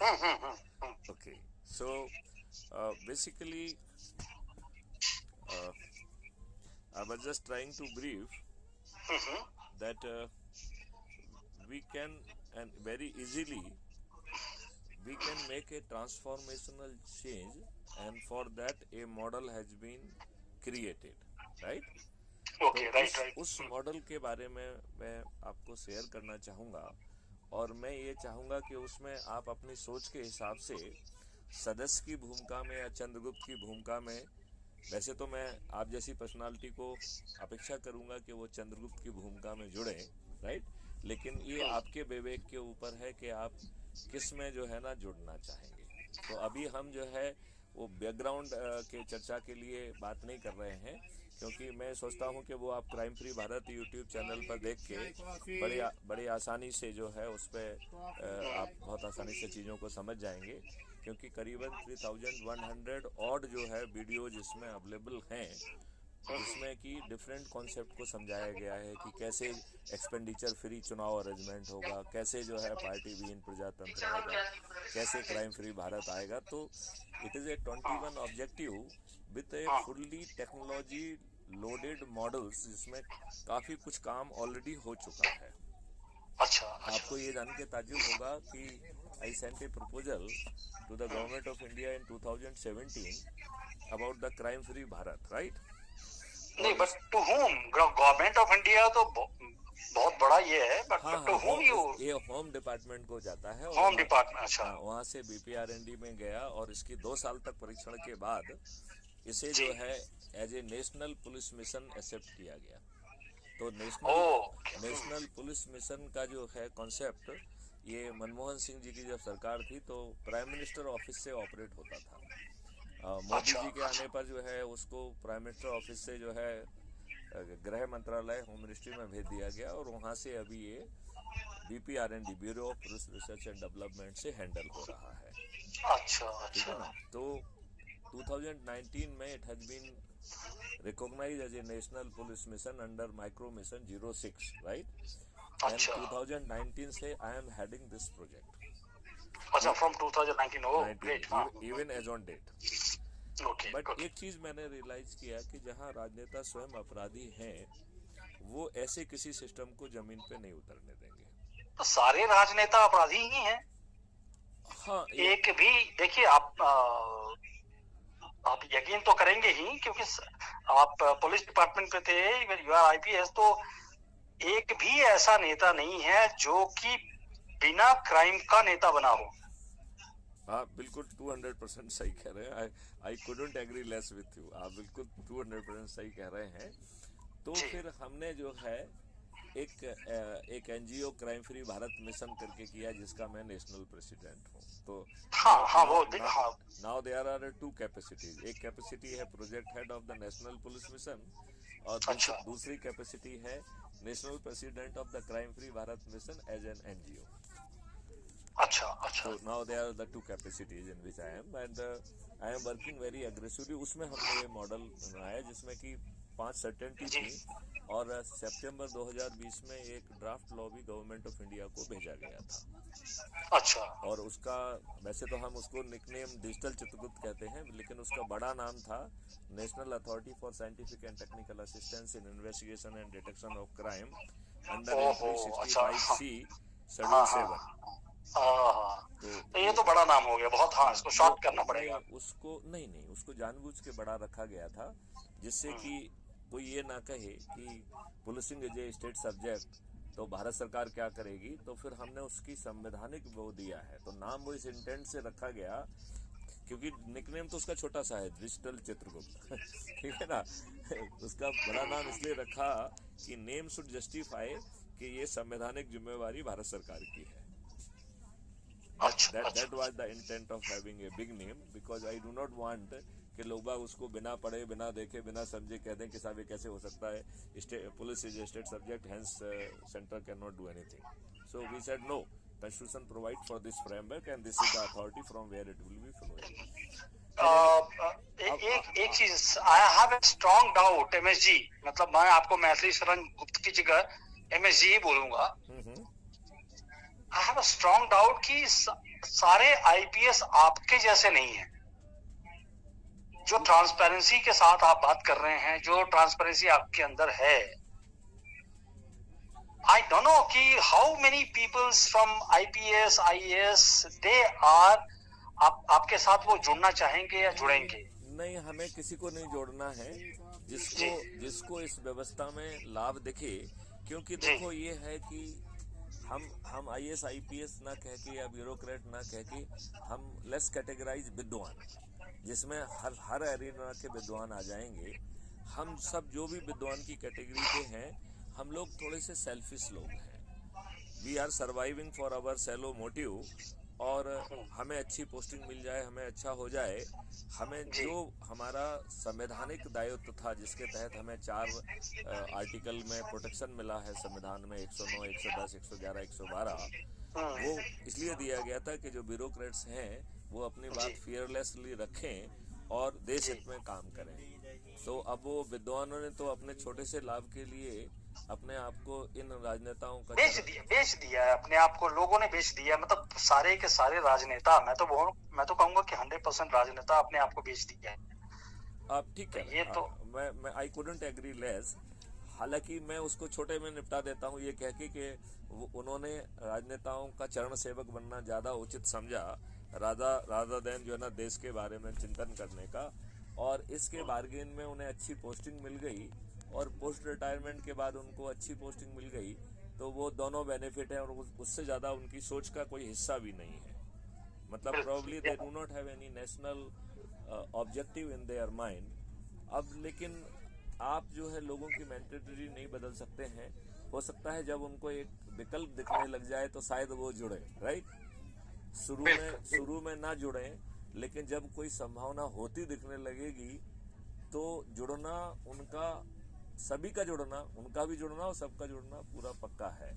Okay, so basically, uh, I was just trying to brief that we can, and very easily we can make a transformational change, and for that a model has been created, right? तो okay, right right. उस model के बारे में मैं आपको share करना चाहूँगा, और मैं ये चाहूँगा कि उसमें आप अपनी सोच के हिसाब से सदस्य की भूमिका में या चंद्रगुप्त की भूमिका में, वैसे तो मैं आप जैसी पर्सनालिटी को अपेक्षा करूँगा कि वो चंद्रगुप्त की भूमिका में जुड़े, राइट, लेकिन ये आपके विवेक के ऊपर है कि आप किस में जो है ना जुड़ना चाहेंगे। तो अभी हम जो है वो बैकग्राउंड के चर्चा के लिए बात नहीं कर रहे हैं, क्योंकि मैं सोचता हूं कि वो आप crime free Bharat YouTube channel पर देख के बड़े आसानी से जो है उस पर आप बहुत आसानी से चीज़ों को समझ जाएंगे, क्योंकि करीबन 3100 ऑड जो है वीडियोज इसमें अवेलेबल हैं, जिसमें कि डिफरेंट कॉन्सेप्ट को समझाया गया है कि कैसे एक्सपेंडिचर फ्री चुनाव अरेंजमेंट होगा, कैसे जो है पार्टी विहीन प्रजातंत्र आएगा, कैसे क्राइम फ्री भारत आएगा। तो it is a 21 objective with A fully technology loaded models, जिसमें काफ़ी कुछ काम ऑलरेडी हो चुका है। अच्छा आपको अच्छा। ये जान के ताज्जुब होगा कि I sent a proposal to the government of India in 2017 about the crime free Bharat, right? नहीं, और but to home? Government of India तो बहुत बड़ा ये है, हाँ बट टू हाँ, होम यू? ये होम डिपार्टमेंट को जाता है, और होम वहाँ, डिपार्टमेंट, अच्छा। हाँ, वहाँ से बीपीआरएनडी में गया, और इसकी 2 साल तक परीक्षण के बाद इसे जी। जो है as a national police mission accepted किया गया। तो ओके। नेशनल पुलिस मिशन का जो है कॉन्सेप्ट, ये मनमोहन सिंह जी की जब सरकार थी तो प्राइम मिनिस्टर ऑफिस से ऑपरेट होता था। मोदी अच्छा जी के आने अच्छा। पर जो है उसको प्राइम मिनिस्टर ऑफिस से जो है गृह मंत्रालय, होम मिनिस्ट्री में भेज दिया गया, और वहाँ से अभी ये BPRND, bureau of police research and development से हैंडल हो रहा है। अच्छा ठीक है अच्छा। ना? तो 2019 में it has been recognized as a national police mission under micro mission 06, right? And अच्छा 2019 से I am heading this project, अच्छा, फ्रॉम 2019। ओ 19 ग्रेट, हाँ। even as on date। Okay but okay. एक चीज मैंने रियलाइज किया कि जहां राजनेता स्वयं अपराधी हैं, वो ऐसे किसी सिस्टम को जमीन पे नहीं उतरने देंगे। तो सारे राजनेता अपराधी ही हैं? हाँ, ये एक भी, देखिए आप यकीन तो करेंगे ही, क्योंकि आप पुलिस डिपार्टमेंट पे थे, यू आर आईपीएस, तो एक भी ऐसा नेता नहीं है जो कि बिना क्राइम का नेता बना हो। हाँ बिल्कुल 200% सही कह रहे हैं। I couldn't agree less with you. आप बिल्कुल 200% सही कह रहे हैं। तो जी। फिर हमने जो है एक NGO crime free Bharat mission करके किया, जिसका मैं नेशनल प्रेसिडेंट हूँ। तो हाँ नाउ हाँ, नाउ वो नाउ हाँ। Now there are two capacities. एक कैपेसिटी है project head of the national police mission, और अच्छा दूसरी कैपेसिटी है national president of the crime free Bharat mission as an NGO. अच्छा अच्छा। So now there are the two capacities in which I am, and I am working very aggressively। उसमें हमने ये model बनाया जिसमें कि 5 सर्टेनिटी जी। थी, और सितंबर 2020 में एक ड्राफ्ट लॉ भी गवर्नमेंट ऑफ इंडिया को भेजा गया था। अच्छा और उसका, वैसे तो हम उसको निकनेम डिजिटल चित्रगुप्त कहते हैं, लेकिन उसका बड़ा नाम था national authority for scientific and technical assistance in investigation and detection of crime under ओहो। एंट्री अच्छा 65C हाँ शेड्यूल हाँ 7। हाँ। तो तो ये तो बड़ा नाम हो गया बहुत, हाँ, हाँ, इसको वो शॉर्ट करना नहीं, पड़ेगा। उसको नहीं, उसको जानबूझ के बड़ा रखा गया था, जिससे कि कोई ये ना कहे कि policing is a state subject, तो भारत सरकार क्या करेगी। तो फिर हमने उसकी संवैधानिक वो दिया है, तो नाम वो इस इंटेंट से रखा गया, क्योंकि निकनेम तो उसका छोटा सा है, डिजिटल चित्रगुप्त। ठीक है ना? उसका बड़ा नाम इसलिए रखा कि नेम शुड जस्टिफाई कि ये संवैधानिक जिम्मेवारी भारत सरकार की है। अच्छा अच्छा। That was the intent of having a big name, because I do not want कि लोग बाग उसको बिना पढ़े, बिना देखे, बिना समझे कह दें कि साहब ये कैसे हो सकता है, police is a state subject, hence centre can not do anything. So we said no, constitution provide for this framework and this is the authority from where it will be flowing। Anyway, एक चीज, I have a strong doubt, MSG, मतलब मैं आपको मैथिली शरण गुप्त की जगह MSG ही बोलूंगा। I have a strong doubt कि सारे आईपीएस आपके जैसे नहीं है। जो ट्रांसपेरेंसी के साथ आप बात कर रहे हैं, जो ट्रांसपेरेंसी आपके अंदर है, आई डोंट नो कि how many peoples from IPS IAS they are आपके साथ वो जुड़ना चाहेंगे या जुड़ेंगे? नहीं, हमें किसी को नहीं जोड़ना है जिसको जिसको इस व्यवस्था में लाभ दिखे। क्योंकि देखो ये है कि हम आईएएस आईपीएस ना कह के या ब्यूरोक्रेट ना कह के हम लेस कैटेगराइज विद्वान, जिसमें हर एरिना के विद्वान आ जाएंगे। हम सब जो भी विद्वान की कैटेगरी के हैं, हम लोग थोड़े से सेल्फिश लोग हैं। We are surviving for our sole motive, और हमें अच्छी पोस्टिंग मिल जाए, हमें अच्छा हो जाए। हमें जो हमारा संवैधानिक दायित्व था, जिसके तहत हमें 4 आर्टिकल में प्रोटेक्शन मिला है संविधान में, 109, 110, 111, 112, वो इसलिए दिया गया था कि जो ब्यूरोक्रेट्स हैं वो अपनी बात फियरलेसली रखें और देश हित में काम करें। तो अब वो विद्वानों ने तो अपने छोटे से लाभ के लिए अपने आप को इन राजनेताओं का बेच दिया है, अपने आप को लोगों ने बेच दिया। मतलब सारे के सारे राजनेता, मैं तो कहूंगा कि 100% राजनेता अपने आप को बेच दिया है। आप ठीक है, ये तो मैं आई कुडंट एग्री लेस। हालांकि मैं उसको छोटे में निपटा देता हूँ ये कह के कि उन्होंने राजनेताओं का चरण सेवक बनना ज्यादा उचित समझा, राधा देन जो है ना देश के बारे में चिंतन करने का। और इसके बार्गेन में उन्हें अच्छी पोस्टिंग मिल गई, और पोस्ट रिटायरमेंट के बाद उनको अच्छी पोस्टिंग मिल गई, तो वो दोनों बेनिफिट है। और उससे ज्यादा उनकी सोच का कोई हिस्सा भी नहीं है। मतलब probably they do not have any national objective in their mind. अब लेकिन आप जो है लोगों की मेंटेलिटी नहीं बदल सकते हैं। हो सकता है जब उनको एक विकल्प दिखने लग जाए तो शायद वो जुड़े, राइट? शुरू में ना जुड़े, लेकिन जब कोई संभावना होती दिखने लगेगी तो जुड़ना, उनका सभी का जुड़ना, उनका भी जुड़ना और सबका जुड़ना पूरा पक्का है।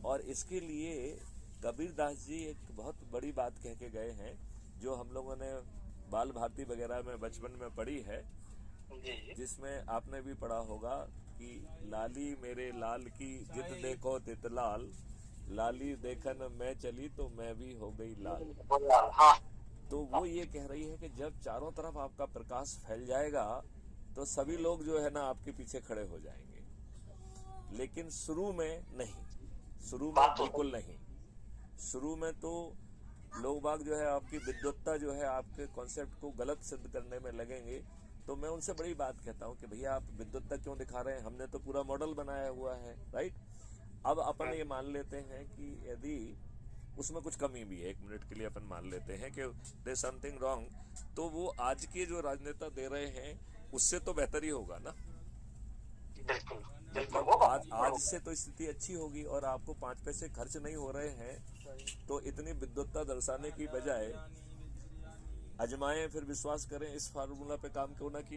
और इसके लिए कबीरदास जी एक बहुत बड़ी बात कह के गए हैं, जो हम लोगों ने बाल भारती वगैरह में बचपन में पढ़ी है, जिसमें आपने भी पढ़ा होगा कि लाली मेरे लाल की जित देखो तित लाल, लाली देखन मैं चली तो मैं भी हो गई लाल। तो वो ये कह रही है कि जब चारों तरफ आपका प्रकाश फैल जाएगा तो सभी लोग जो है ना आपके पीछे खड़े हो जाएंगे। लेकिन शुरू में नहीं, शुरू में बिल्कुल नहीं। शुरू में तो लोग बाग जो है आपकी विद्वत्ता जो है आपके कॉन्सेप्ट को गलत सिद्ध करने में लगेंगे। तो मैं उनसे बड़ी बात कहता हूँ कि भैया आप विद्वत्ता क्यों दिखा रहे हैं, हमने तो पूरा मॉडल बनाया हुआ है, राइट? अब अपन ये मान लेते हैं कि यदि उसमें कुछ कमी भी है, 1 मिनट के लिए अपन मान लेते हैं कि देयर समथिंग रॉन्ग, तो वो आज के जो राजनेता दे रहे हैं उससे तो बेहतर ही होगा ना। बिल्कुल आज से तो स्थिति अच्छी होगी और आपको 5 पैसे खर्च नहीं हो रहे हैं। तो इतनी विद्वत्ता दर्शाने की बजाय आजमाएं, फिर विश्वास करें, इस फार्मूला पे काम क्यों ना किया।